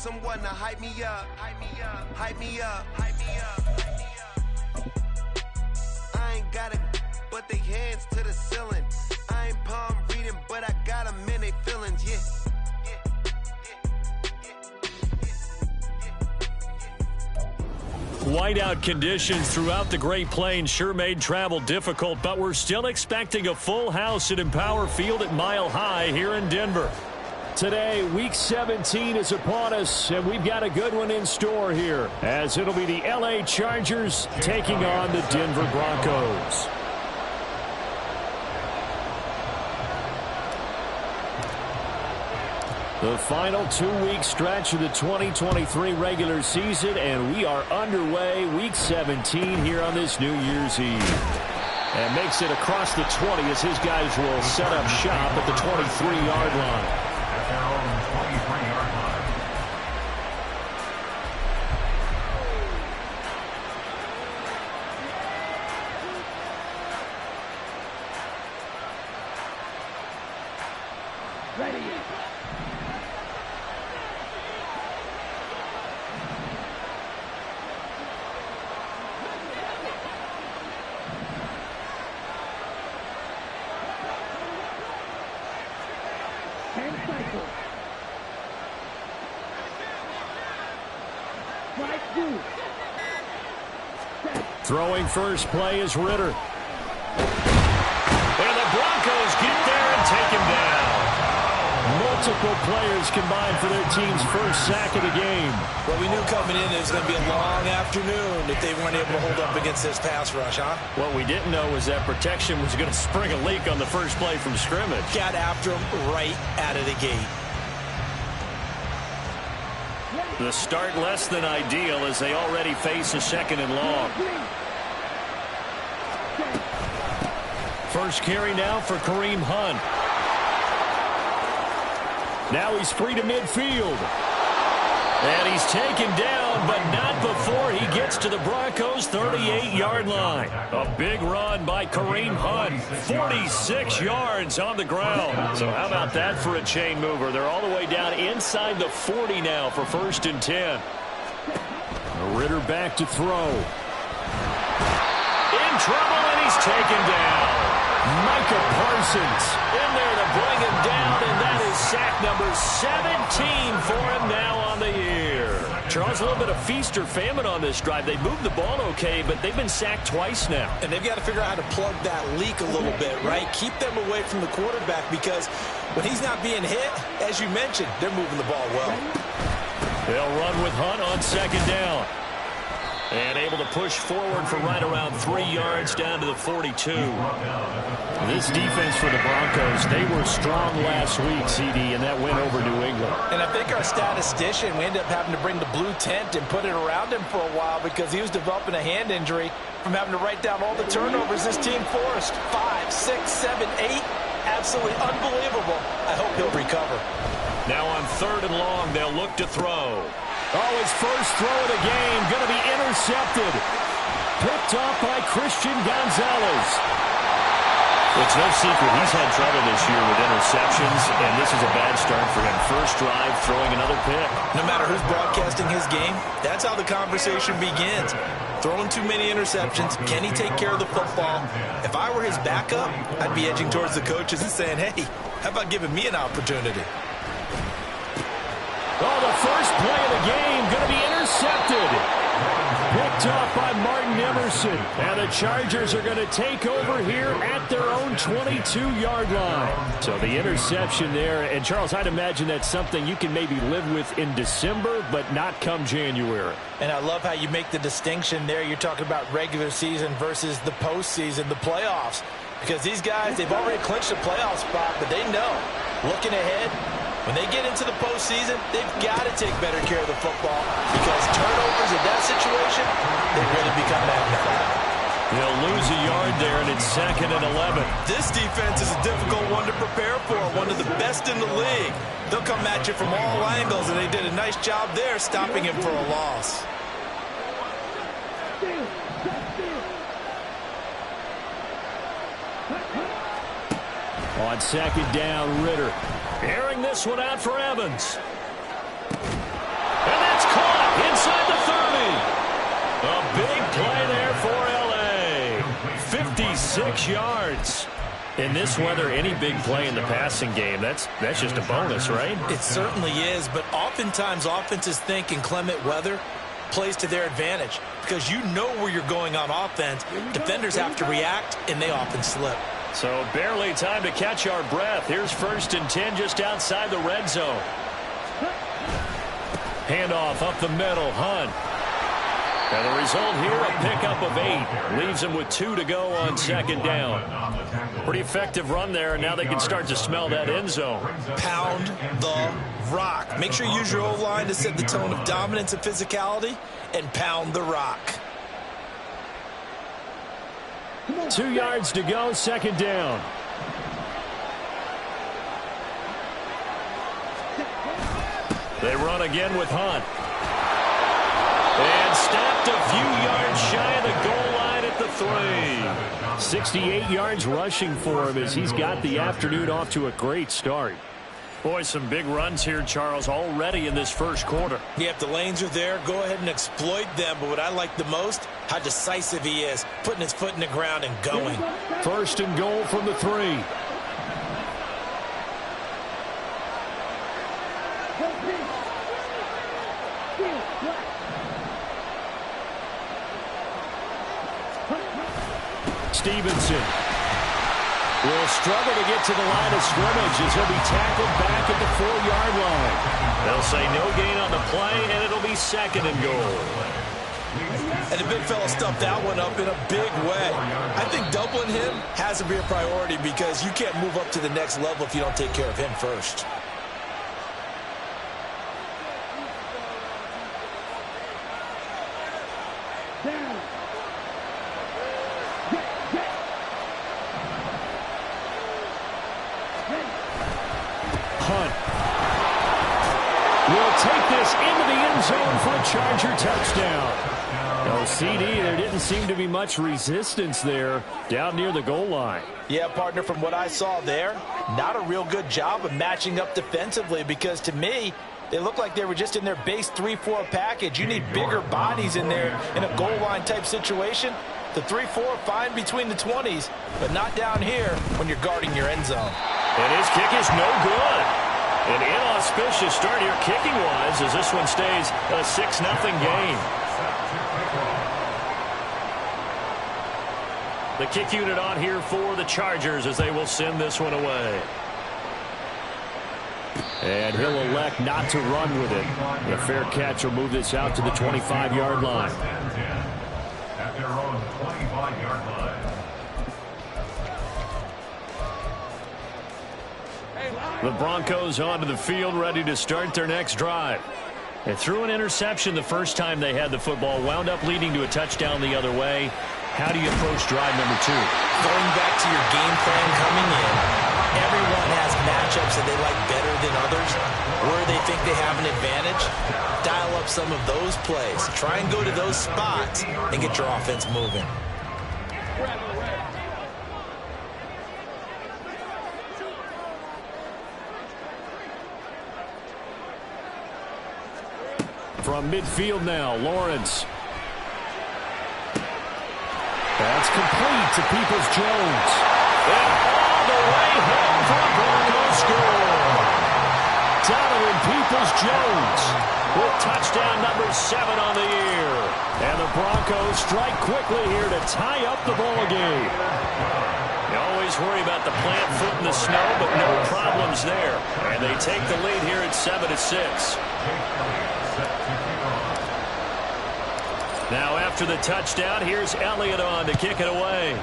someone to hype me up, hype me up, hype me up, hype me up, hype me up. I ain't got it, but they hands to the ceiling. I ain't palm reading, but I got them in they feelings, yeah. Whiteout conditions throughout the Great Plains sure made travel difficult, but we're still expecting a full house at Empower Field at Mile High here in Denver. Today, Week 17 is upon us, and we've got a good one in store here, as it'll be the LA Chargers taking on the Denver Broncos. The final 2-week stretch of the 2023 regular season, and we are underway Week 17 here on this New Year's Eve. And makes it across the 20 as his guys will set up shop at the 23-yard line. At their own 23-yard line. Throwing first play is Ritter. And the Broncos get there and take him down. Multiple players combined for their team's first sack of the game. Well, we knew coming in it was going to be a long afternoon if they weren't able to hold up against this pass rush, huh? What we didn't know was that protection was going to spring a leak on the first play from scrimmage. Got after him right out of the gate. The start less than ideal as they already face a second and long. First carry now for Kareem Hunt. Now he's free to midfield. And he's taken down, but not before he gets to the Broncos' 38-yard line. A big run by Kareem Hunt. 46 yards on the ground. So how about that for a chain mover? They're all the way down inside the 40 now for 1st and 10. Ritter back to throw. In trouble, and he's taken down. Micah Parsons in there to bring him down, and that is sack number 17 for him now on the year. Charles, a little bit of feast or famine on this drive. They moved the ball okay, but they've been sacked twice now. And they've got to figure out how to plug that leak a little bit, right? Keep them away from the quarterback because when he's not being hit, as you mentioned, they're moving the ball well. They'll run with Hunt on second down. And able to push forward for right around 3 yards down to the 42. This defense for the Broncos, they were strong last week, CD, and that went over New England. And I think our statistician, we ended up having to bring the blue tent and put it around him for a while because he was developing a hand injury from having to write down all the turnovers this team forced. 5, 6, 7, 8. Absolutely unbelievable. I hope he'll recover. Now on 3rd and long, they'll look to throw. Oh, his first throw of the game going to be intercepted. Picked off by Christian Gonzalez. It's no secret he's had trouble this year with interceptions, and this is a bad start for him. First drive, throwing another pick. No matter who's broadcasting his game, that's how the conversation begins. Throwing too many interceptions, can he take care of the football? If I were his backup, I'd be edging towards the coaches and saying, hey, how about giving me an opportunity? Oh, the first play of the game going to be intercepted. Picked off by Martin Emerson. And the Chargers are going to take over here at their own 22-yard line. So the interception there. And, Charles, I'd imagine that's something you can maybe live with in December, but not come January. And I love how you make the distinction there. You're talking about regular season versus the postseason, the playoffs. Because these guys, they've already clinched a playoff spot, but they know, looking ahead, when they get into the postseason, they've got to take better care of the football because turnovers in that situation, they really become magnified. They'll lose a yard there, and it's 2nd and 11. This defense is a difficult one to prepare for, one of the best in the league. They'll come at you from all angles, and they did a nice job there stopping him for a loss. On second down, Ritter. Airing this one out for Evans. 6 yards. In this weather, any big play in the passing game, that's just a bonus, right? It certainly is, but oftentimes offenses think in clement weather plays to their advantage because you know where you're going on offense. Defenders have to react, and they often slip. So barely time to catch our breath. Here's 1st and 10 just outside the red zone. Handoff up the middle, Hunt. And the result here, a pickup of 8. Leaves them with 2 to go on 2nd down. Pretty effective run there, and now they can start to smell that end zone. Pound the rock. Make sure you use your O-line to set the tone of dominance and physicality, and pound the rock. 2 yards to go, 2nd down. They run again with Hunt. And stopped a few yards shy of the goal line at the 3. 68 yards rushing for him as he's got the afternoon off to a great start. Boy, some big runs here, Charles, already in this 1st quarter. Yeah, if the lanes are there, go ahead and exploit them. But what I like the most, how decisive he is, putting his foot in the ground and going. 1st and goal from the 3. Stevenson will struggle to get to the line of scrimmage as he'll be tackled back at the 4-yard line. They'll say no gain on the play, and it'll be 2nd and goal. And the big fella stuffed that one up in a big way. I think doubling him has to be a priority because you can't move up to the next level if you don't take care of him first. Hunt will take this into the end zone for a Charger touchdown. No CD, there didn't seem to be much resistance there down near the goal line. Yeah, partner, from what I saw there, not a real good job of matching up defensively because to me, they look like they were just in their base 3-4 package. You need bigger bodies in there in a goal line type situation. The 3-4 fine between the 20s, but not down here when you're guarding your end zone. And his kick is no good. An inauspicious start here kicking-wise as this one stays a 6-0 game. The kick unit on here for the Chargers as they will send this one away. And he'll elect not to run with it. A fair catch will move this out to the 25-yard line. At their own 25-yard line. The Broncos onto the field, ready to start their next drive. They threw an interception the first time they had the football, wound up leading to a touchdown the other way. How do you approach drive number 2? Going back to your game plan coming in, everyone has matchups that they like better than others. Where they think they have an advantage, dial up some of those plays. Try and go to those spots and get your offense moving. From midfield now, Lawrence. That's complete to Peoples-Jones. And all the way home for a Broncos score. Donovan Peoples-Jones with touchdown number 7 on the year. And the Broncos strike quickly here to tie up the ball game. You always worry about the plant foot in the snow, but no problems there. And they take the lead here at 7-6. Now after the touchdown, here's Elliott on to kick it away.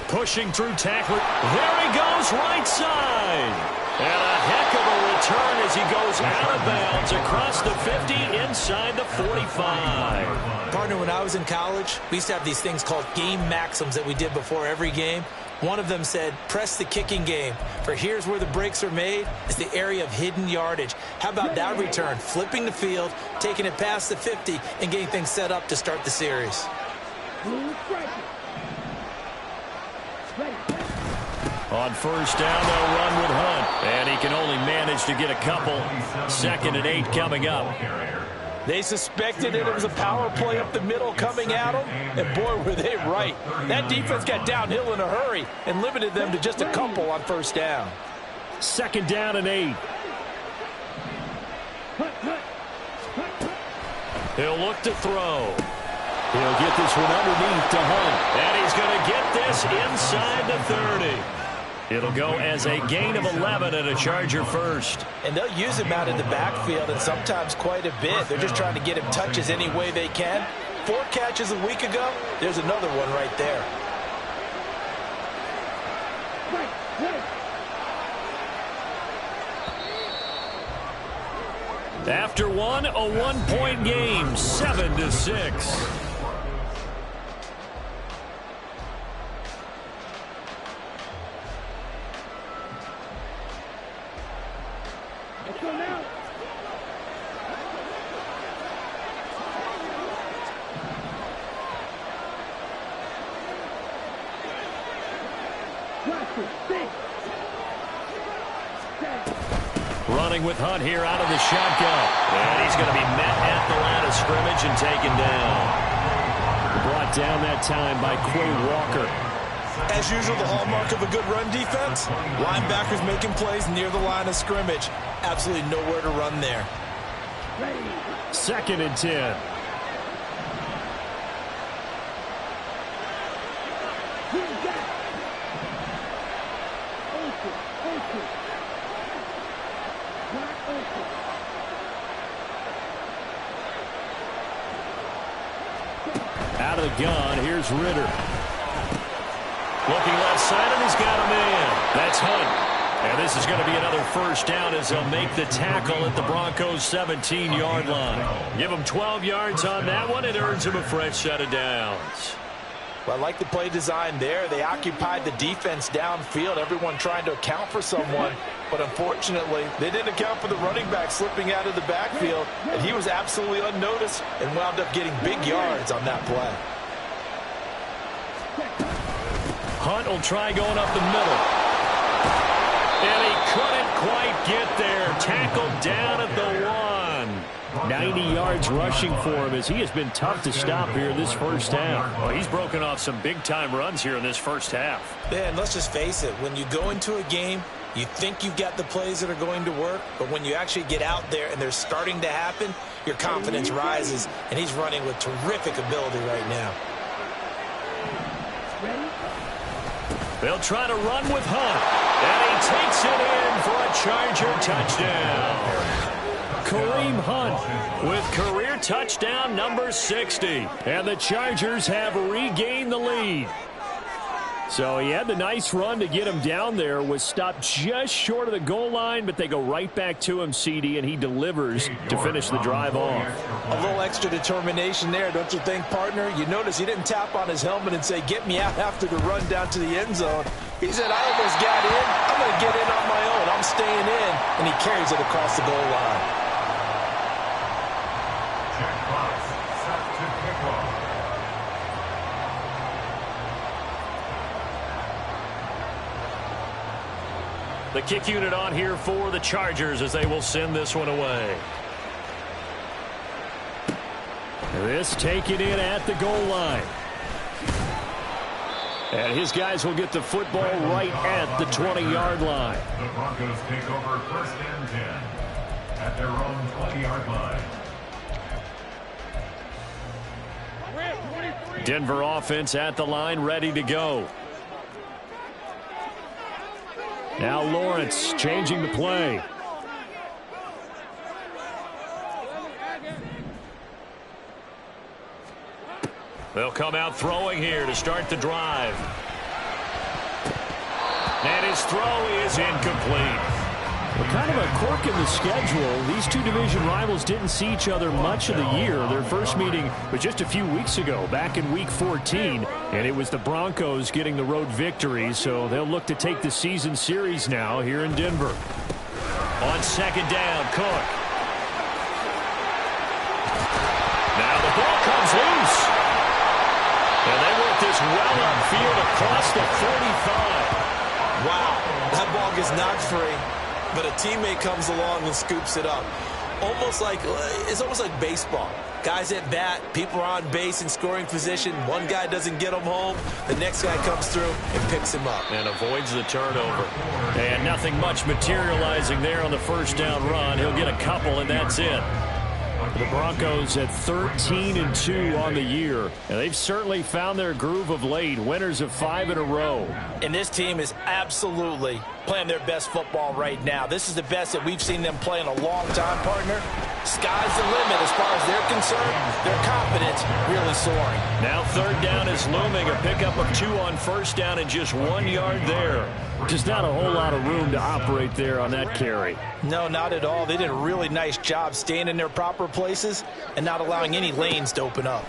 Pushing through tackler. There he goes, right side. And a heck of a return as he goes out of bounds across the 50 inside the 45. Partner, when I was in college, we used to have these things called game maxims that we did before every game. One of them said, press the kicking game, for here's where the breaks are made. It's the area of hidden yardage. How about that return? Flipping the field, taking it past the 50, and getting things set up to start the series. On first down, they'll run with Hunt. And he can only manage to get a couple. 2nd and 8 coming up. They suspected it was a power play up the middle coming at them, and boy, were they right. That defense got downhill in a hurry and limited them to just a couple on first down. 2nd down and 8. He'll look to throw. He'll get this one underneath to Hunt. And he's going to get this inside the 30. It'll go as a gain of 11 and a Charger first. And they'll use him out in the backfield, and sometimes quite a bit. They're just trying to get him touches any way they can. 4 catches a week ago. There's another one right there. After one, a 1-point game, 7-6. Running with Hunt here out of the shotgun. And he's going to be met at the line of scrimmage and taken down. Brought down that time by Quay Walker. As usual, the hallmark of a good run defense, linebackers making plays near the line of scrimmage. Absolutely nowhere to run there. 2nd and 10. Out of the gun, here's Ritter. Looking left side, and he's got a man. That's Hunt. And this is going to be another first down as they'll make the tackle at the Broncos' 17-yard line. Give them 12 yards on that one. It earns them a fresh set of downs. Well, I like the play design there. They occupied the defense downfield, everyone trying to account for someone. But unfortunately, they didn't account for the running back slipping out of the backfield. And he was absolutely unnoticed and wound up getting big yards on that play. Hunt will try going up the middle. And he couldn't quite get there. Tackled down at the 1. 90 yards rushing for him as he has been tough to stop here in this first half. Well, he's broken off some big-time runs here in this first half. Yeah, and let's just face it. When you go into a game, you think you've got the plays that are going to work, but when you actually get out there and they're starting to happen, your confidence rises, and he's running with terrific ability right now. They'll try to run with Hunt, and he takes it in for a Charger touchdown. Kareem Hunt with career touchdown number 60. And the Chargers have regained the lead. So he had the nice run to get him down there, was stopped just short of the goal line, but they go right back to him, CD, and he delivers to finish the drive off. A little extra determination there, don't you think, partner? You notice he didn't tap on his helmet and say, get me out after the run down to the end zone. He said, I almost got in. I'm going to get in on my own. I'm staying in. And he carries it across the goal line. The kick unit on here for the Chargers as they will send this one away. This taken in at the goal line. And his guys will get the football right at the 20-yard line. The Broncos take over 1st and 10 at their own 20-yard line. Denver offense at the line, ready to go. Now Lawrence changing the play. They'll come out throwing here to start the drive. And his throw is incomplete. Well, kind of a quirk in the schedule. These two division rivals didn't see each other much of the year. Their first meeting was just a few weeks ago, back in Week 14. And it was the Broncos getting the road victory, so they'll look to take the season series now here in Denver. On 2nd down, Cook. Now the ball comes loose. And they work this well upfield across the 45. Wow, that ball gets knocked free, but a teammate comes along and scoops it up. It's almost like baseball. Guys at bat, people are on base in scoring position. One guy doesn't get them home. The next guy comes through and picks him up. And avoids the turnover. And nothing much materializing there on the first down run. He'll get a couple, and that's it. The Broncos at 13-2 on the year. And they've certainly found their groove of late. Winners of 5 in a row. And this team is absolutely playing their best football right now. This is the best that we've seen them play in a long time, partner. Sky's the limit as far as they're concerned. Their confidence really soaring. Now third down is looming. A pickup of 2 on first down and just 1 yard there. Just not a whole lot of room to operate there on that carry. No, not at all. They did a really nice job staying in their proper places and not allowing any lanes to open up.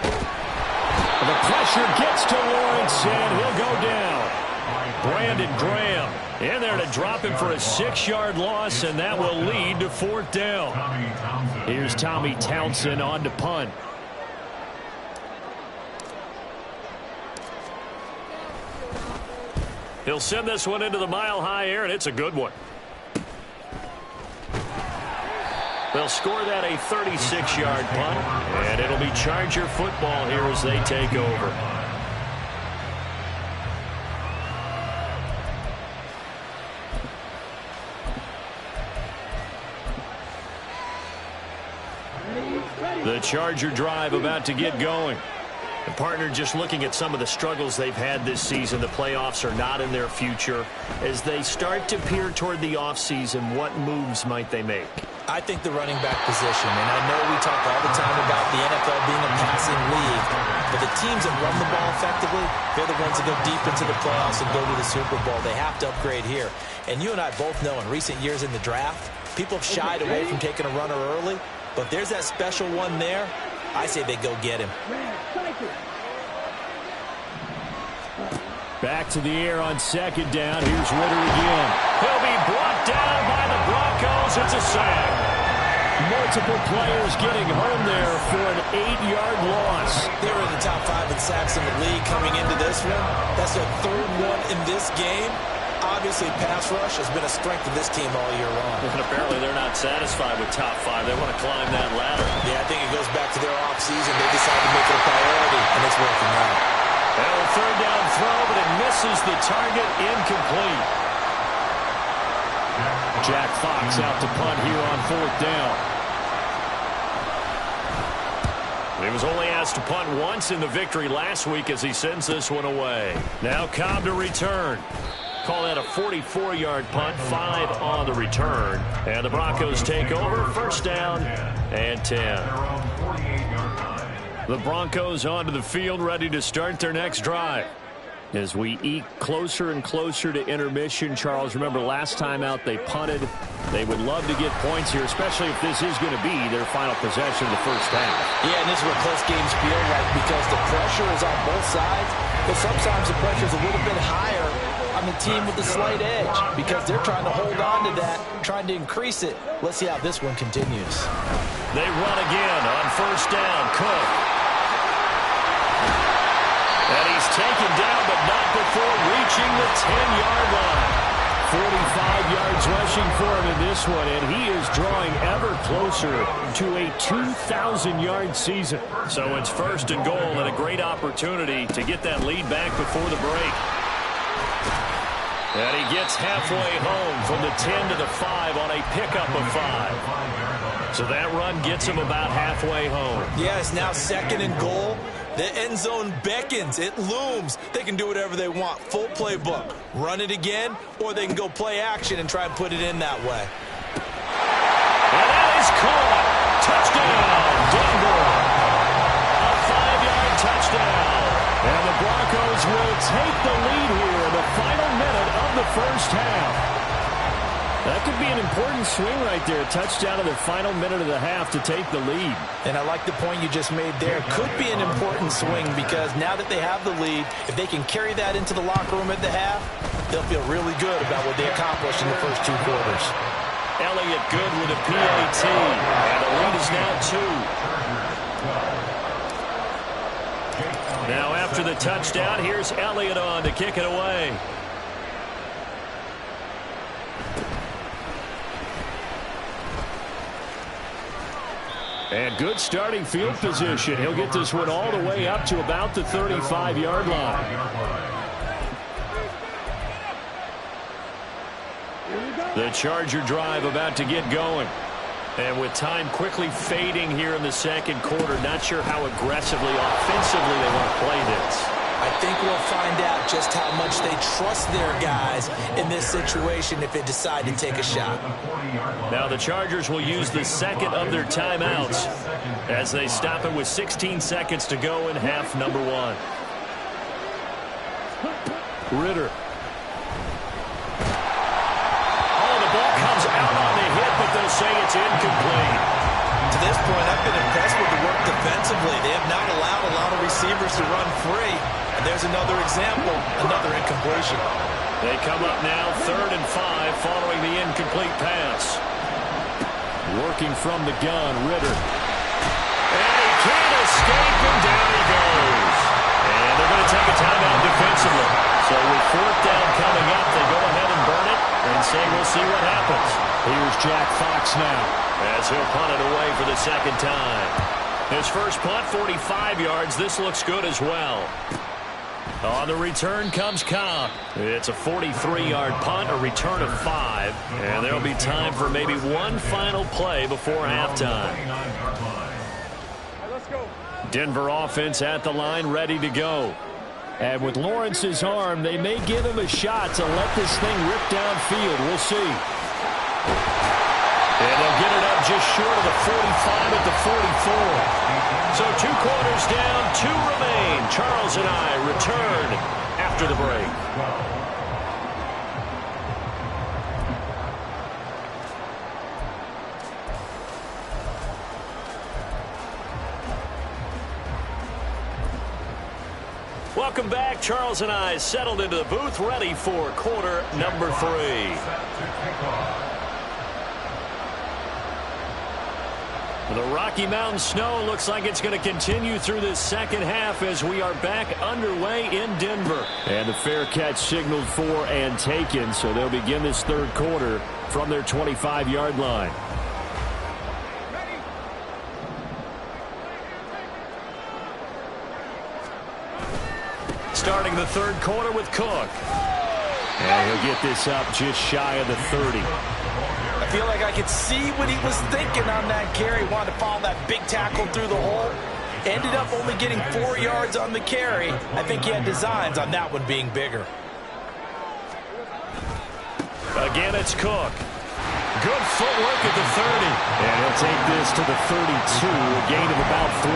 The pressure gets to Lawrence, and he'll go down. Brandon Graham in there to drop him for a 6-yard loss, and that will lead to fourth down. Here's Tommy Townsend on to punt. He'll send this one into the mile-high air, and it's a good one. They'll score that a 36-yard punt, and it'll be Charger football here as they take over. The Charger drive about to get going. And partner, just looking at some of the struggles they've had this season, the playoffs are not in their future. As they start to peer toward the offseason, what moves might they make? I think the running back position, and I know we talk all the time about the NFL being a passing league, but the teams that run the ball effectively, they're the ones that go deep into the playoffs and go to the Super Bowl. They have to upgrade here. And you and I both know in recent years in the draft, people have shied away from taking a runner early, but there's that special one there. I say they go get him. Back to the air on second down. Here's Ritter again. He'll be brought down by the Broncos. It's a sack. Multiple players getting home there for an 8-yard loss. They were in the top 5 in sacks in the league coming into this one. That's their third one in this game. Obviously, pass rush has been a strength of this team all year long. And apparently they're not satisfied with top 5. They want to climb that ladder. Yeah, I think it goes back to their offseason. They decided to make it a priority, and it's working out. Well, a third down throw, but it misses the target, incomplete. Jack Fox out to punt here on fourth down. He was only asked to punt once in the victory last week as he sends this one away. Now Cobb to return. Call that a 44-yard punt, 5 on the return. And the Broncos take over, first down and 10. The Broncos onto the field, ready to start their next drive. As we eke closer and closer to intermission, Charles, remember last time out they punted. They would love to get points here, especially if this is going to be their final possession of the first half. Yeah, and this is what close games feel like because the pressure is on both sides, but sometimes the pressure is a little bit higher on the team with the slight edge because they're trying to hold on to that, trying to increase it. Let's see how this one continues. They run again on first down. Cook. And he's taken down, but not before reaching the 10-yard line. 45 yards rushing for him in this one, and he is drawing ever closer to a 2,000-yard season. So it's first and goal and a great opportunity to get that lead back before the break. And he gets halfway home from the 10 to the 5 on a pickup of 5. So that run gets him about halfway home. Yeah, it's now second and goal. The end zone beckons. It looms. They can do whatever they want. Full playbook. Run it again, or they can go play action and try and put it in that way. And that is caught. Touchdown, Denver. A 5-yard touchdown. And the Broncos will take the lead here in the final minute of the first half. That could be an important swing right there. A touchdown in the final minute of the half to take the lead. And I like the point you just made there. Could be an important swing because now that they have the lead, if they can carry that into the locker room at the half, they'll feel really good about what they accomplished in the first 2 quarters. Elliott good with a PAT. And the lead is now 2. Now after the touchdown, here's Elliott on to kick it away. And good starting field position. He'll get this one all the way up to about the 35-yard line. The Charger drive about to get going. And with time quickly fading here in the second quarter, not sure how aggressively, offensively they want to play this. I think we'll find out just how much they trust their guys in this situation if they decide to take a shot. Now the Chargers will use the second of their timeouts as they stop it with 16 seconds to go in half number one. Ritter. Oh, the ball comes out on the hit, but they'll say it's incomplete. To this point, I've been impressed with the work defensively. They have not allowed a lot of receivers to run free. And there's another example, another incompletion. They come up now 3rd and 5 following the incomplete pass. Working from the gun, Ritter. And he can't escape, and down he goes. And they're going to take a timeout defensively. So with 4th down coming up, they go ahead and burn it and say we'll see what happens. Here's Jack Fox now as he'll punt it away for the second time. His first punt, 45 yards. This looks good as well. On the return comes Cobb. It's a 43-yard punt, a return of 5. And there'll be time for maybe one final play before halftime. Denver offense at the line, ready to go. And with Lawrence's arm, they may give him a shot to let this thing rip downfield. We'll see. And they'll get it up just short of the 45 at the 44. So 2 quarters down, 2 remain. Charles and I return after the break. Welcome back. Charles and I settled into the booth, ready for quarter number 3. The Rocky Mountain snow looks like it's going to continue through this second half as we are back underway in Denver. And the fair catch signaled for and taken, so they'll begin this third quarter from their 25-yard line. Starting the third quarter with Cook. And he'll get this up just shy of the 30. I feel like I could see what he was thinking on that carry. Wanted to follow that big tackle through the hole. Ended up only getting 4 yards on the carry. I think he had designs on that one being bigger. Again, it's Cook. Good footwork at the 30. And he'll take this to the 32, a gain of about 3.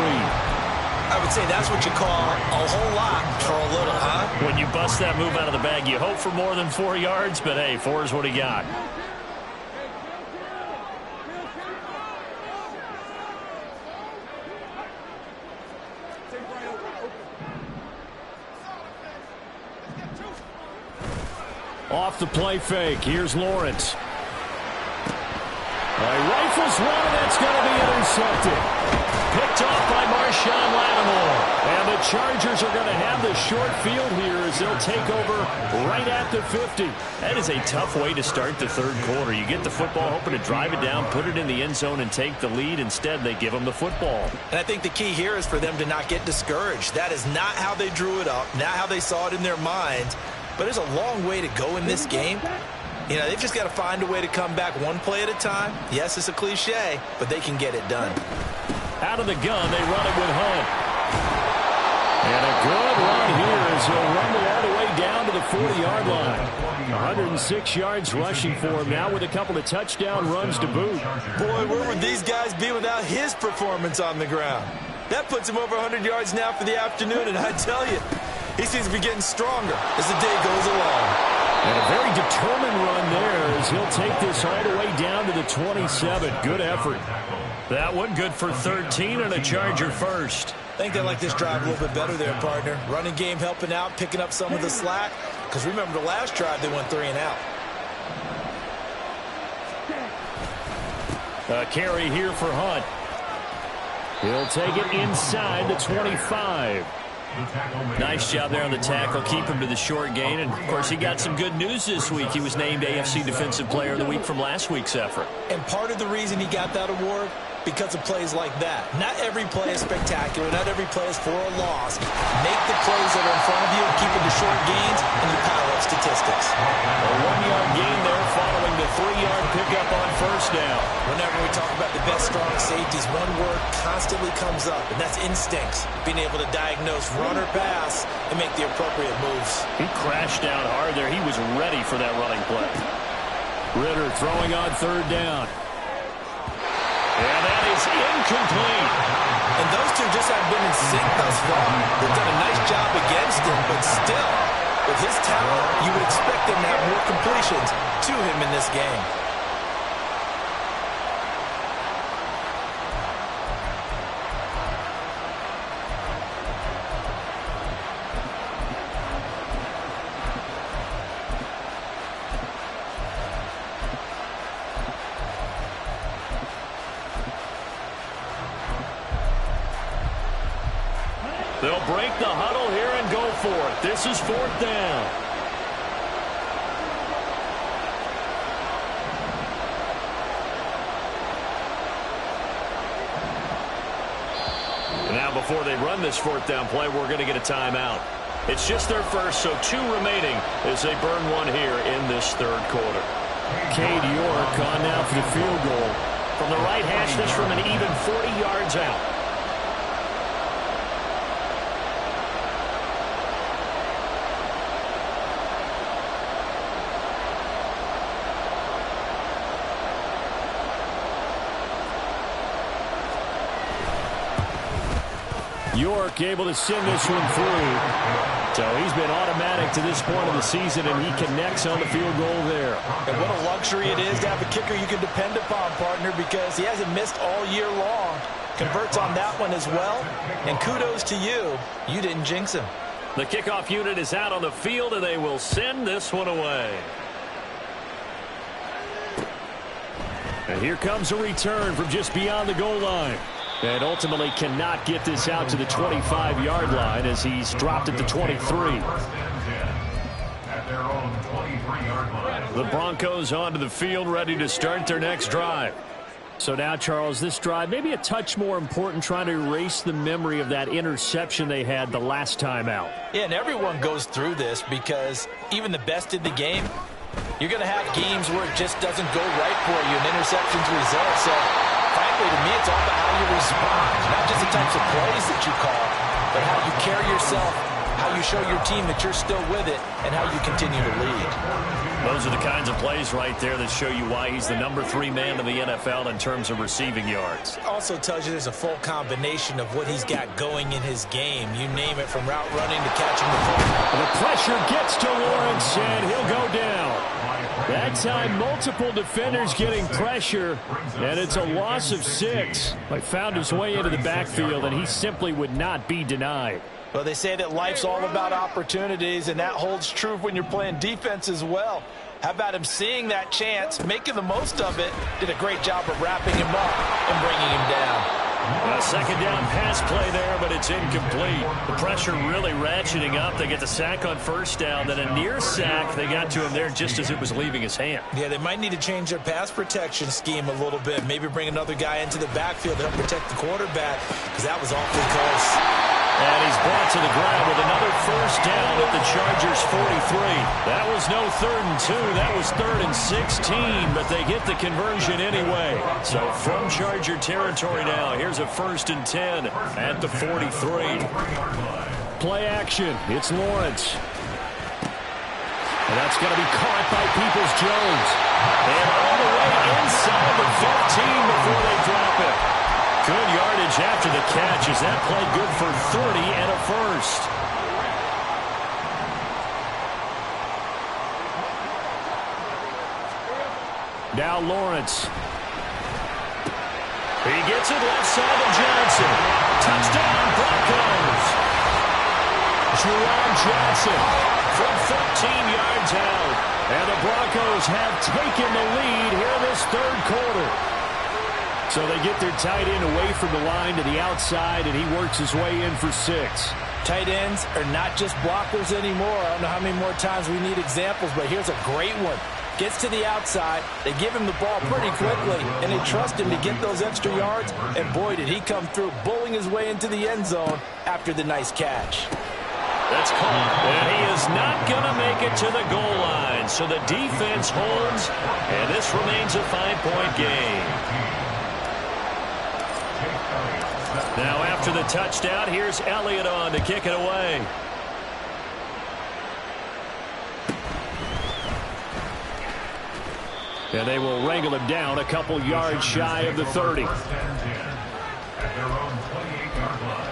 I would say that's what you call a whole lot for a little, huh? When you bust that move out of the bag, you hope for more than 4 yards, but hey, 4 is what he got. Off the play fake, here's Lawrence. He rifles one, and that's going to be intercepted. Picked off by Marshawn Lattimore. And the Chargers are going to have the short field here as they'll take over right at the 50. That is a tough way to start the third quarter. You get the football, hoping to drive it down, put it in the end zone, and take the lead. Instead, they give them the football. And I think the key here is for them to not get discouraged. That is not how they drew it up, not how they saw it in their minds. But there's a long way to go in this game. You know, they've just got to find a way to come back one play at a time. Yes, it's a cliche, but they can get it done. Out of the gun, they run it with Hunt. And a good run here as he'll run it all the way down to the 40-yard line. 106 yards rushing for him now with a couple of touchdown runs to boot. Boy, where would these guys be without his performance on the ground? That puts him over 100 yards now for the afternoon, and I tell you, he seems to be getting stronger as the day goes along. And a very determined run there as he'll take this all the way down to the 27. Good effort. That one good for 13 and a Charger first. I think they like this drive a little bit better there, partner. Running game helping out, picking up some of the slack. Because remember the last drive, they went 3 and out. A carry here for Hunt. He'll take it inside the 25. Nice job there on the tackle. Keep him to the short gain. And, of course, he got some good news this week. He was named AFC Defensive Player of the Week from last week's effort. And part of the reason he got that award because of plays like that. Not every play is spectacular. Not every play is for a loss. Make the plays that are in front of you, keep it to short gains, and you pile up statistics. A 1-yard gain there following the 3-yard pickup on first down. Whenever we talk about the best strong safeties, one word constantly comes up, and that's instincts. Being able to diagnose run or pass and make the appropriate moves. He crashed down hard there. He was ready for that running play. Ritter throwing on third down. And that is incomplete. And those two just haven't been in sync thus far. They've done a nice job against him, but still, with his talent, you would expect him to have more completions to him in this game. They'll break the huddle here and go for it. This is fourth down. And now before they run this fourth down play, we're going to get a timeout. It's just their first, so 2 remaining as they burn one here in this third quarter. Cade York on now for the field goal. From the right hash, this from an even 40 yards out. York able to send this one through. So he's been automatic to this point of the season, and he connects on the field goal there. And what a luxury it is to have a kicker you can depend upon, partner, because he hasn't missed all year long. Converts on that one as well. And kudos to you. You didn't jinx him. The kickoff unit is out on the field, and they will send this one away. And here comes a return from just beyond the goal line. And ultimately cannot get this out to the 25-yard line as he's dropped at the 23. The Broncos onto the field, ready to start their next drive. So now, Charles, this drive maybe a touch more important, trying to erase the memory of that interception they had the last time out. Yeah, and everyone goes through this because even the best in the game, you're going to have games where it just doesn't go right for you, and interceptions result. So frankly, to me, it's all about how you respond. Not just the types of plays that you call, but how you carry yourself, how you show your team that you're still with it, and how you continue to lead. Those are the kinds of plays right there that show you why he's the number 3 man in the NFL in terms of receiving yards. It also tells you there's a full combination of what he's got going in his game. You name it, from route running to catching the ball. The pressure gets to Lawrence, and he'll go down. That time, multiple defenders getting pressure, and it's a loss of 6. He found his way into the backfield, and he simply would not be denied. Well, they say that life's all about opportunities, and that holds true when you're playing defense as well. How about him seeing that chance, making the most of it, did a great job of wrapping him up and bringing him down. A second down pass play there, but it's incomplete. The pressure really ratcheting up. They get the sack on first down, then a near sack. They got to him there just as it was leaving his hand. Yeah, they might need to change their pass protection scheme a little bit. Maybe bring another guy into the backfield to help protect the quarterback, because that was awfully close. And he's brought to the ground with another first down at the Chargers' 43. That was no 3rd and 2. That was 3rd and 16, but they get the conversion anyway. So from Charger territory now, here's a 1st and 10 at the 43. Play action. It's Lawrence. And that's going to be caught by Peoples-Jones. And all the way inside the 15 before they drop it. Good yardage after the catch. Is that play good for 30 and a first? Now Lawrence. He gets it left side of Johnson. Touchdown, Broncos. Jerome Johnson from 13 yards out. And the Broncos have taken the lead here in this third quarter. So they get their tight end away from the line to the outside, and he works his way in for 6. Tight ends are not just blockers anymore. I don't know how many more times we need examples, but here's a great one. Gets to the outside. They give him the ball pretty quickly, and they trust him to get those extra yards. And boy, did he come through, bullying his way into the end zone after the nice catch. That's caught, and he is not going to make it to the goal line. So the defense holds, and this remains a 5-point game. Now after the touchdown, here's Elliott on to kick it away. And they will wrangle him down a couple yards shy of the 30. At their own 28-yard line.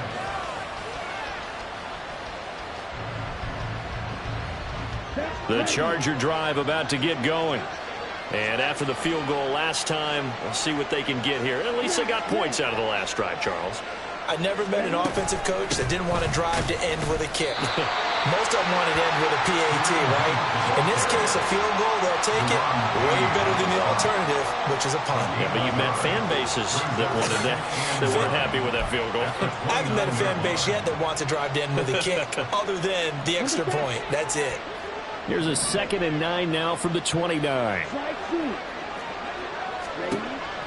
The Charger drive about to get going. And after the field goal last time, we'll see what they can get here. At least they got points out of the last drive, Charles. I never met an offensive coach that didn't want to drive to end with a kick. Most of them want to end with a PAT, right? In this case, a field goal, they'll take it. Way better than the alternative, which is a punt. Yeah, but you've met fan bases that wanted that, that weren't happy with that field goal. I haven't met a fan base yet that wants to drive to end with a kick, other than the extra point. That's it. Here's a 2nd and 9 now from the 29.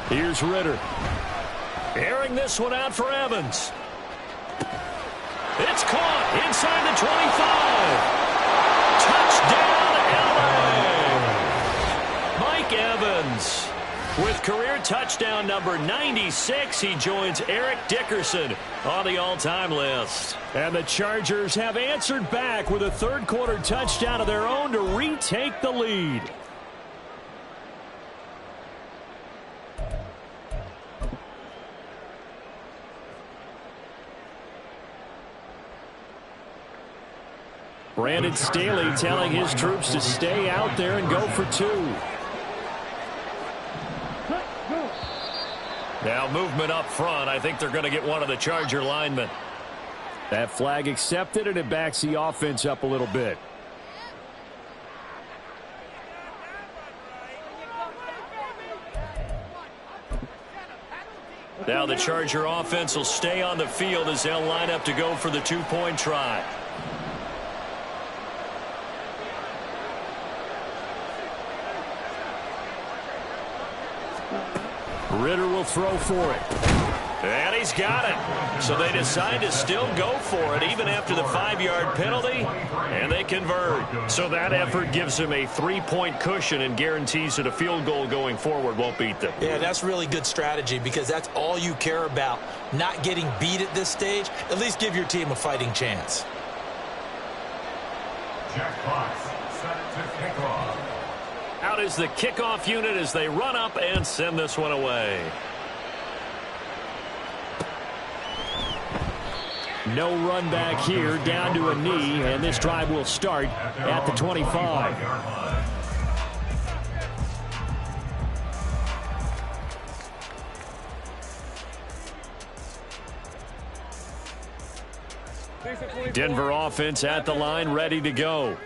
Here's Ritter. Airing this one out for Evans. It's caught inside the 25. Touchdown, LA! Mike Evans. With career touchdown number 96, he joins Eric Dickerson on the all-time list. And the Chargers have answered back with a third-quarter touchdown of their own to retake the lead. Brandon Staley telling his troops to stay out there and go for 2. Now movement up front. I think they're going to get one of the Charger linemen. That flag accepted, and it backs the offense up a little bit. Now the Charger offense will stay on the field as they'll line up to go for the 2-point try. Ritter will throw for it. And he's got it. So they decide to still go for it even after the 5-yard penalty, and they convert. So that effort gives them a 3-point cushion and guarantees that a field goal going forward won't beat them. Yeah, that's really good strategy because that's all you care about. Not getting beat at this stage. At least give your team a fighting chance. Jack Fox set to kick off. Out is the kickoff unit as they run up and send this one away. No run back here, down to a knee, and this drive will start at the 25. Denver offense at the line, ready to go.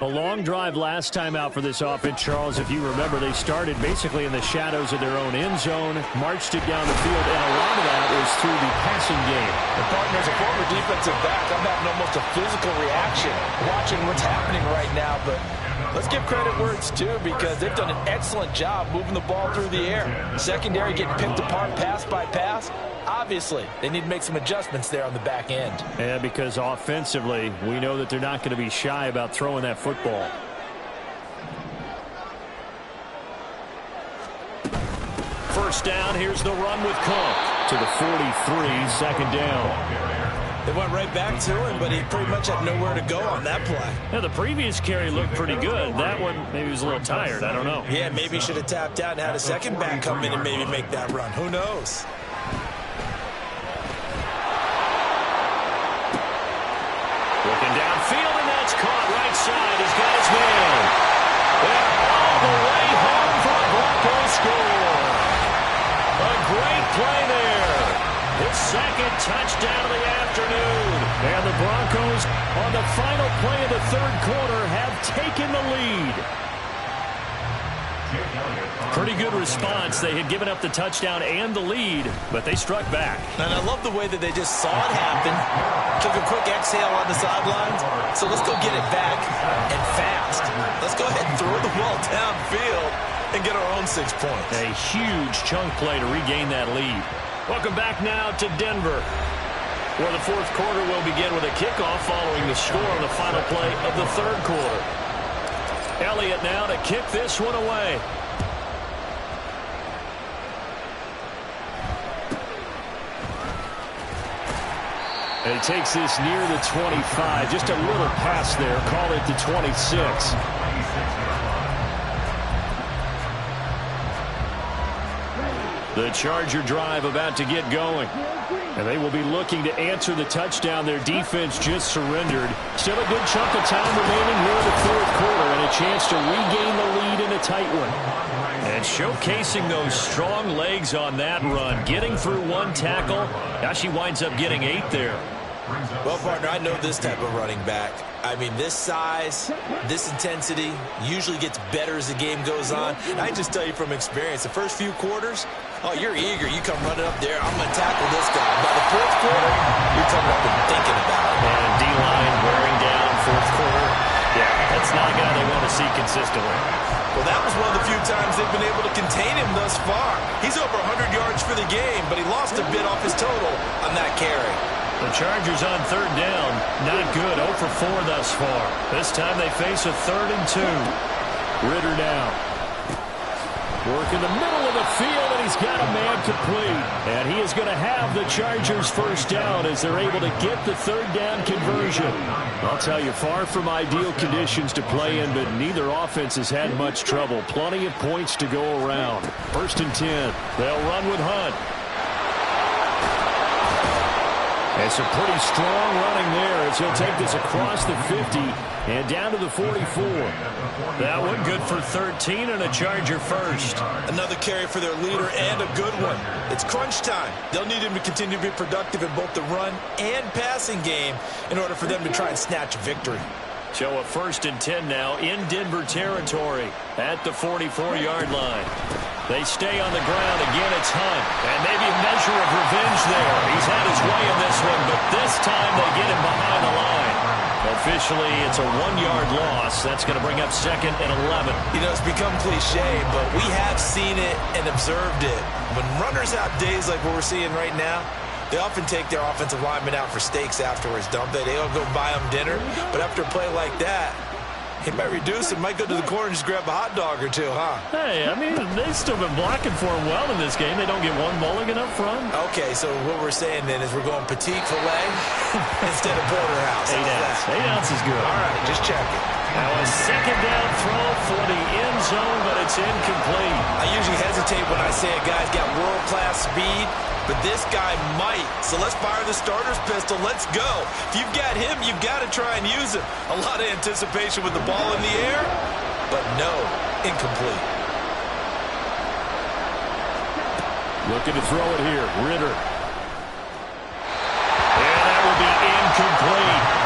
A long drive last time out for this offense, Charles. If you remember, they started basically in the shadows of their own end zone, marched it down the field, and a lot of that was through the passing game. The partner, as a former defensive back, I'm having almost a physical reaction watching what's happening right now. But let's give credit where it's due because they've done an excellent job moving the ball through the air. Secondary getting picked apart pass by pass. Obviously, they need to make some adjustments there on the back end. Yeah, because offensively, we know that they're not going to be shy about throwing that football. First down, here's the run with Cook to the 43, second down. They went right back to him, but he pretty much had nowhere to go on that play. Yeah, the previous carry looked pretty good. That one, maybe he was a little tired. I don't know. Yeah, maybe he should have tapped out and had a second back come in and maybe make that run. Who knows? Looking downfield, and that's caught right side. He's got his man. And all the way home for a Broncos score. A great play there. His second touchdown of the afternoon. And the Broncos, on the final play of the third quarter, have taken the lead. Pretty good response. They had given up the touchdown and the lead, but they struck back. And I love the way that they just saw it happen, took a quick exhale on the sidelines. So let's go get it back and fast. fast. Let's go ahead and throw the ball downfield and get our own 6 points. A huge chunk play to regain that lead. Welcome back now to Denver, where the fourth quarter will begin with a kickoff following the score on the final play of the third quarter. Elliott now to kick this one away. And he takes this near the 25. Just a little pass there. Call it the 26. The Charger drive about to get going. And they will be looking to answer the touchdown their defense just surrendered. Still a good chunk of time remaining here in the fourth quarter and a chance to regain the lead in a tight one. And showcasing those strong legs on that run. Getting through one tackle. Now she winds up getting 8 there. Well, partner, I know this type of running back. I mean, this size, this intensity usually gets better as the game goes on. And I just tell you from experience, the first few quarters, oh, you're eager. You come running up there, I'm going to tackle this guy. By the fourth quarter, you're coming up and thinking about it. And D-line wearing down fourth quarter. Yeah, that's not a guy they want to see consistently. Well, that was one of the few times they've been able to contain him thus far. He's over 100 yards for the game, but he lost a bit off his total on that carry. The Chargers on third down. Not good. 0 for 4 thus far. This time they face a 3rd and 2. Ritter now. Work in the middle of the field, and he's got a man complete. And he is going to have the Chargers first down as they're able to get the third down conversion. I'll tell you, far from ideal conditions to play in, but neither offense has had much trouble. Plenty of points to go around. 1st and 10. They'll run with Hunt. And some pretty strong running there as he'll take this across the 50 and down to the 44. That one good for 13 and a Charger first. Another carry for their leader and a good one. It's crunch time. They'll need him to continue to be productive in both the run and passing game in order for them to try and snatch a victory. So a 1st and 10 now in Denver territory at the 44-yard line. They stay on the ground. Again, it's Hunt. And maybe a measure of revenge there. He's had his way in this one, but this time they get him behind the line. Officially, it's a 1-yard loss. That's going to bring up 2nd and 11. You know, it's become cliche, but we have seen it and observed it. When runners have days like what we're seeing right now, they often take their offensive linemen out for steaks afterwards, don't they? They all go buy them dinner. But after a play like that, he might reduce it, might go to the corner and just grab a hot dog or two, huh? Hey, I mean, they've still been blocking for him well in this game. They don't get one mulligan up front. Okay, so what we're saying then is we're going petite filet instead of porterhouse. 8 ounce. 8 ounce is good. All right, just checking. Now a 2nd down throw for the end zone, but it's incomplete. I usually hesitate when I say a guy's got world-class speed, but this guy might. So let's fire the starter's pistol. Let's go. If you've got him, you've got to try and use him. A lot of anticipation with the ball in the air, but no, incomplete. Looking to throw it here. Ritter. And that will be incomplete.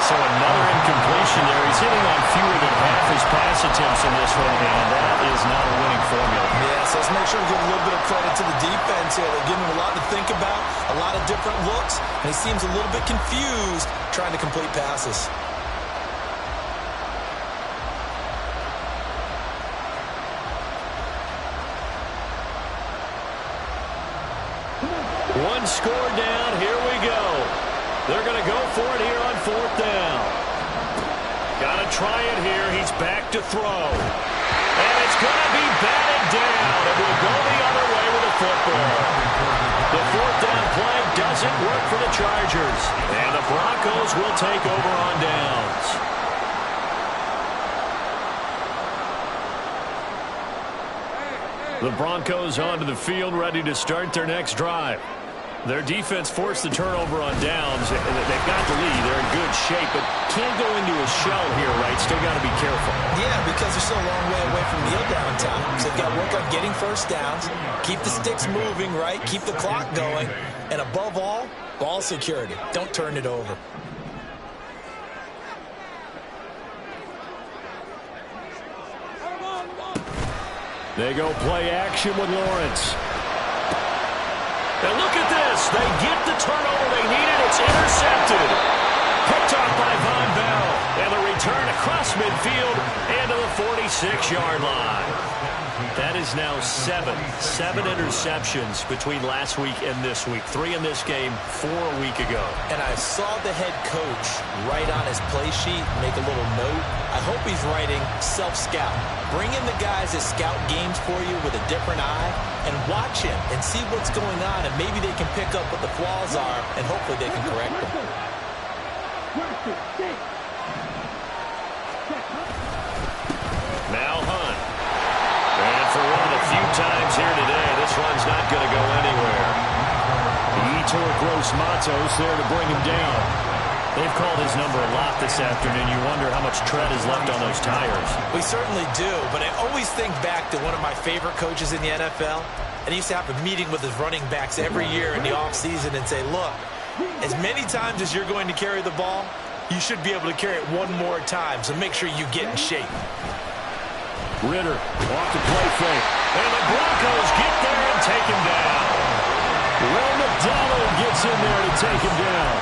So another incompletion there. He's hitting on fewer than half his pass attempts in this one, and that is not a winning formula. Yeah, so let's make sure we give a little bit of credit to the defense here. They're giving him a lot to think about, a lot of different looks, and he seems a little bit confused trying to complete passes. One score down. Here we go. They're going to go for it here on 4th down. Got to try it here. He's back to throw. And it's going to be batted down. It will go the other way with the football. The 4th down play doesn't work for the Chargers. And the Broncos will take over on downs. The Broncos onto the field, ready to start their next drive. Their defense forced the turnover on downs. They've got the lead. They're in good shape, but can't go into a shell here, right? Still got to be careful. Yeah, because they're still a long way away from kneel down time. So they've got to work on getting first downs, keep the sticks moving, right? Keep the clock going. And above all, ball security. Don't turn it over. They go play action with Lawrence. And look at this. They get the turnover they needed. It's intercepted. Picked off by Von Bell. And the return return across midfield and to the 46-yard line. That is now seven interceptions between last week and this week. 3 in this game, 4 a week ago. And I saw the head coach write on his play sheet, make a little note. I hope he's writing self-scout. Bring in the guys that scout games for you with a different eye and watch him and see what's going on, and maybe they can pick up what the flaws are, and hopefully they can correct them. Now Hunt. And for one of the few times here today, this one's not going to go anywhere. He tore Gross Matos there to bring him down. They've called his number a lot this afternoon. You wonder how much tread is left on those tires. We certainly do, but I always think back to one of my favorite coaches in the NFL, and he used to have a meeting with his running backs every year in the offseason and say, look, as many times as you're going to carry the ball, you should be able to carry it one more time, so make sure you get in shape. Ritter off the play fake. And the Broncos get there and take him down. Will McDonald gets in there to take him down.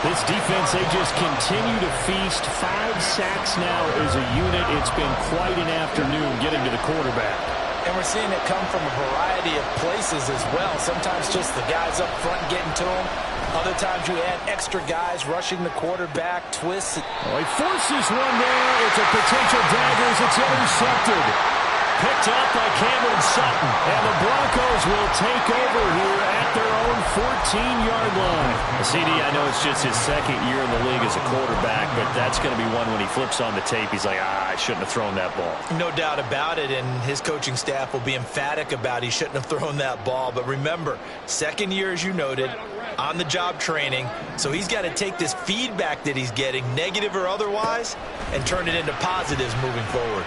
This defense, they just continue to feast. 5 sacks now as a unit. It's been quite an afternoon getting to the quarterback. And we're seeing it come from a variety of places as well. Sometimes just the guys up front getting to him. Other times you add extra guys rushing the quarterback, twists. Oh, he forces one there. It's a potential dagger as it's intercepted. Picked up by Cameron Sutton. And the Broncos will take over here at their own 14-yard line. CD, I know it's just his second year in the league as a quarterback, but that's going to be one when he flips on the tape. He's like, I shouldn't have thrown that ball. No doubt about it, and his coaching staff will be emphatic about he shouldn't have thrown that ball. But remember, second year, as you noted, on-the-job training, so he's got to take this feedback that he's getting, negative or otherwise, and turn it into positives moving forward.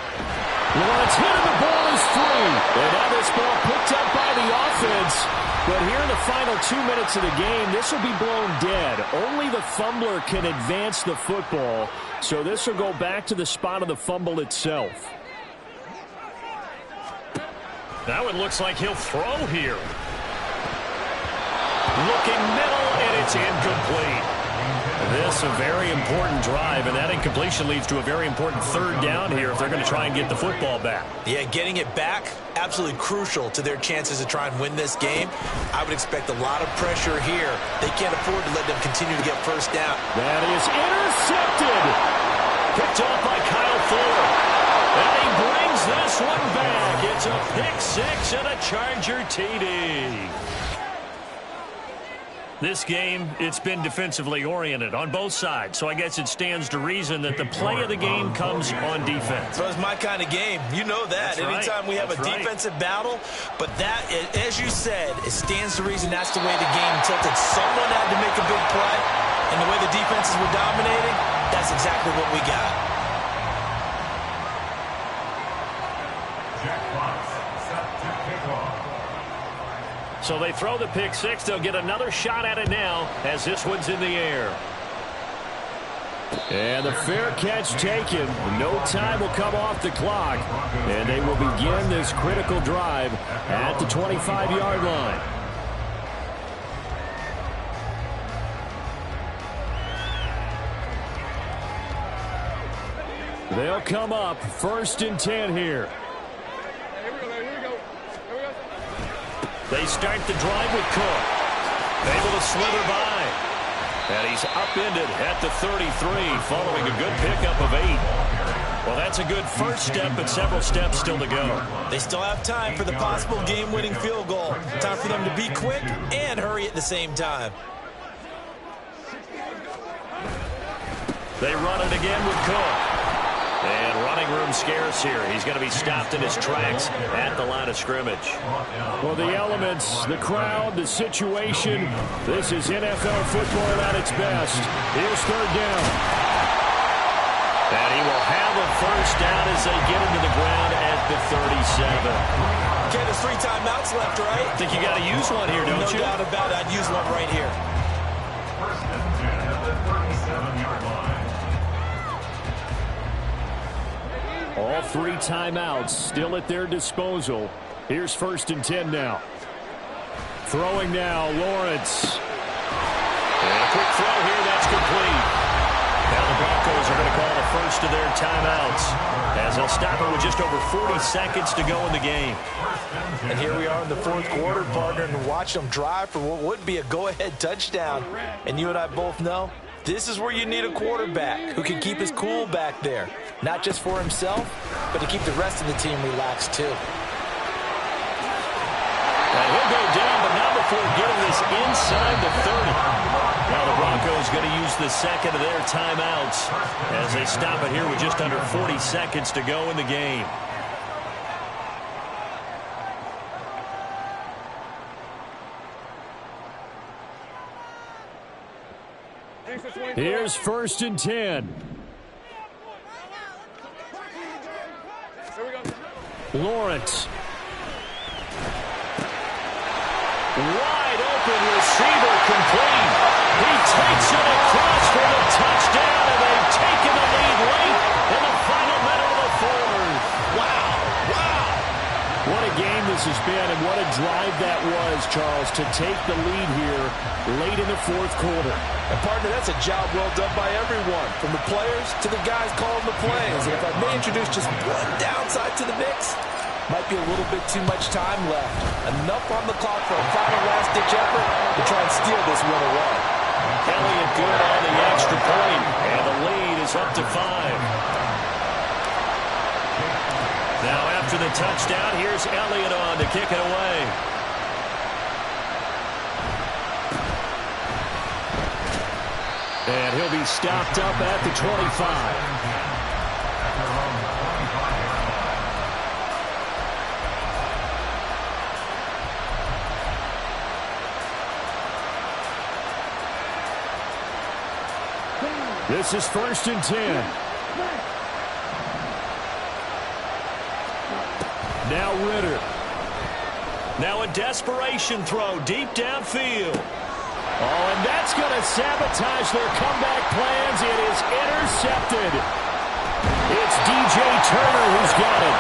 Lawrence hit and the ball is free. And now this ball picked up by the offense. But here in the final 2 minutes of the game, this will be blown dead. Only the fumbler can advance the football, so this will go back to the spot of the fumble itself. That one looks like he'll throw here. Looking middle, and it's incomplete. This a very important drive, and that incompletion leads to a very important third down here if they're going to try and get the football back. Yeah, getting it back, absolutely crucial to their chances to try and win this game. I would expect a lot of pressure here. They can't afford to let them continue to get first down. That is intercepted. Picked off by Kyle Fuller. And he brings this one back. It's a pick-6 and a Charger TD. This game, it's been defensively oriented on both sides, so I guess it stands to reason that the play of the game comes on defense. So it's my kind of game. You know that. That's anytime right. we have a defensive battle, but that, as you said, it stands to reason that's the way the game tilted. Someone had to make a big play, and the way the defenses were dominating, that's exactly what we got. So they throw the pick-6. They'll get another shot at it now as this one's in the air. And the fair catch taken. No time will come off the clock. And they will begin this critical drive at the 25-yard line. They'll come up 1st and 10 here. They start the drive with Cook. Able to slither by. And he's upended at the 33 following a good pickup of 8. Well, that's a good first step, but several steps still to go. They still have time for the possible game-winning field goal. Time for them to be quick and hurry at the same time. They run it again with Cook. And running room scarce here. He's going to be stopped in his tracks at the line of scrimmage. Well, the elements, the crowd, the situation, this is NFL football at its best. Here's 3rd down. And he will have a first down as they get into the ground at the 37. Okay, there's 3 timeouts left, right? I think you got to use one here, don't you? No doubt about it. I'd use one right here. 1st and 10 at the 37-yard line. All 3 timeouts still at their disposal. Here's 1st and 10 now. Throwing now, Lawrence. And a quick throw here, that's complete. Now the Broncos are going to call the first of their timeouts, as they'll stop it with just over 40 seconds to go in the game. And here we are in the fourth quarter, partner, and watch them drive for what would be a go-ahead touchdown. And you and I both know this is where you need a quarterback who can keep his cool back there, not just for himself, but to keep the rest of the team relaxed too. And he'll go down, but not before getting this inside the 30. Now the Broncos going to use the second of their timeouts as they stop it here with just under 40 seconds to go in the game. Here's 1st and 10. Lawrence. Wide open receiver complete. He takes it across for the touchdown, and they've taken the lead late in the final minute of the fourth. Wow. What a game this has been, and what a drive that was, Charles, to take the lead here late in the fourth quarter. And, partner, that's a job well done by everyone, from the players to the guys calling the plays. And if I may introduce just one downside to the mix, might be a little bit too much time left. Enough on the clock for a final last-ditch effort to try and steal this one away. Elliott good on the extra point, and the lead is up to 5. Now after the touchdown, here's Elliott on to kick it away. And he'll be stopped up at the 25. This is 1st and 10. Now Ritter. Now a desperation throw deep downfield. Oh, and that's going to sabotage their comeback plans. It is intercepted. It's DJ Turner who's got it.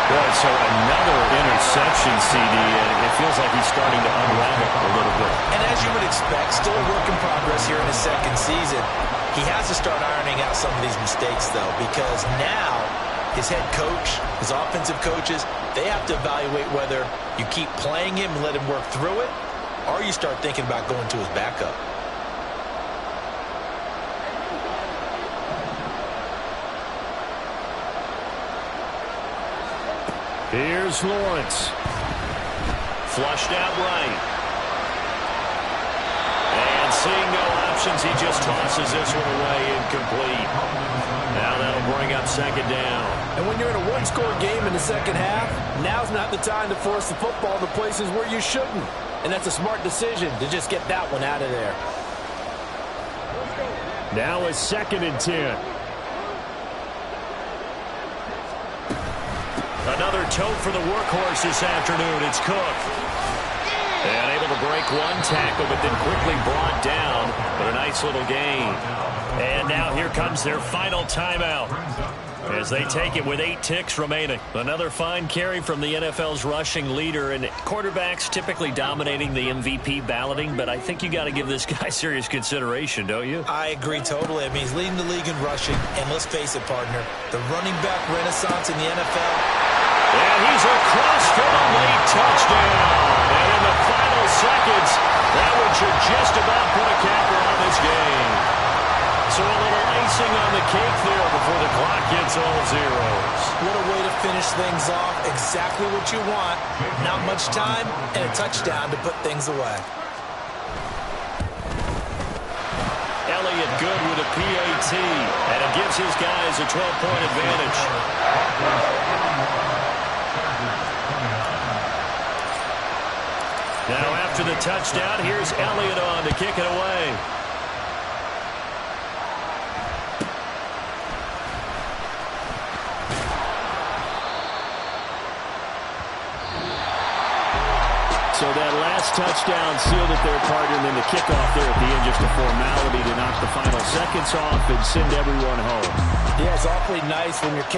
Boy, so another interception, CD, and it feels like he's starting to unravel a little bit. And as you would expect, still a work in progress here in his second season. He has to start ironing out some of these mistakes, though, because now his head coach, his offensive coaches, they have to evaluate whether you keep playing him and let him work through it, or you start thinking about going to his backup. Here's Lawrence. Flushed out right. And seeing no options, he just tosses this one away incomplete. Now that'll bring up 2nd down. And when you're in a one-score game in the second half, now's not the time to force the football to places where you shouldn't. And that's a smart decision to just get that one out of there. Now a 2nd and 10. Another tote for the workhorse this afternoon. It's Cook. And able to break one tackle, but then quickly brought down. But a nice little gain. And now here comes their final timeout as they take it with 8 ticks remaining. Another fine carry from the NFL's rushing leader, and quarterbacks typically dominating the MVP balloting, but I think you got to give this guy serious consideration, don't you? I agree totally. I mean, he's leading the league in rushing, and let's face it, partner, the running back renaissance in the NFL. And he's across for the late touchdown. And in the final seconds, that one should just about put a capper on this game. So a little icing on the cake there before the clock gets all zeros. What a way to finish things off. Exactly what you want. Not much time and a touchdown to put things away. Elliott good with a PAT, and it gives his guys a 12-point advantage. Now after the touchdown, here's Elliott on to kick it away. So that last touchdown sealed it there, partner, and then the kickoff there at the end, just a formality to knock the final seconds off and send everyone home. Yeah, it's awfully nice when you're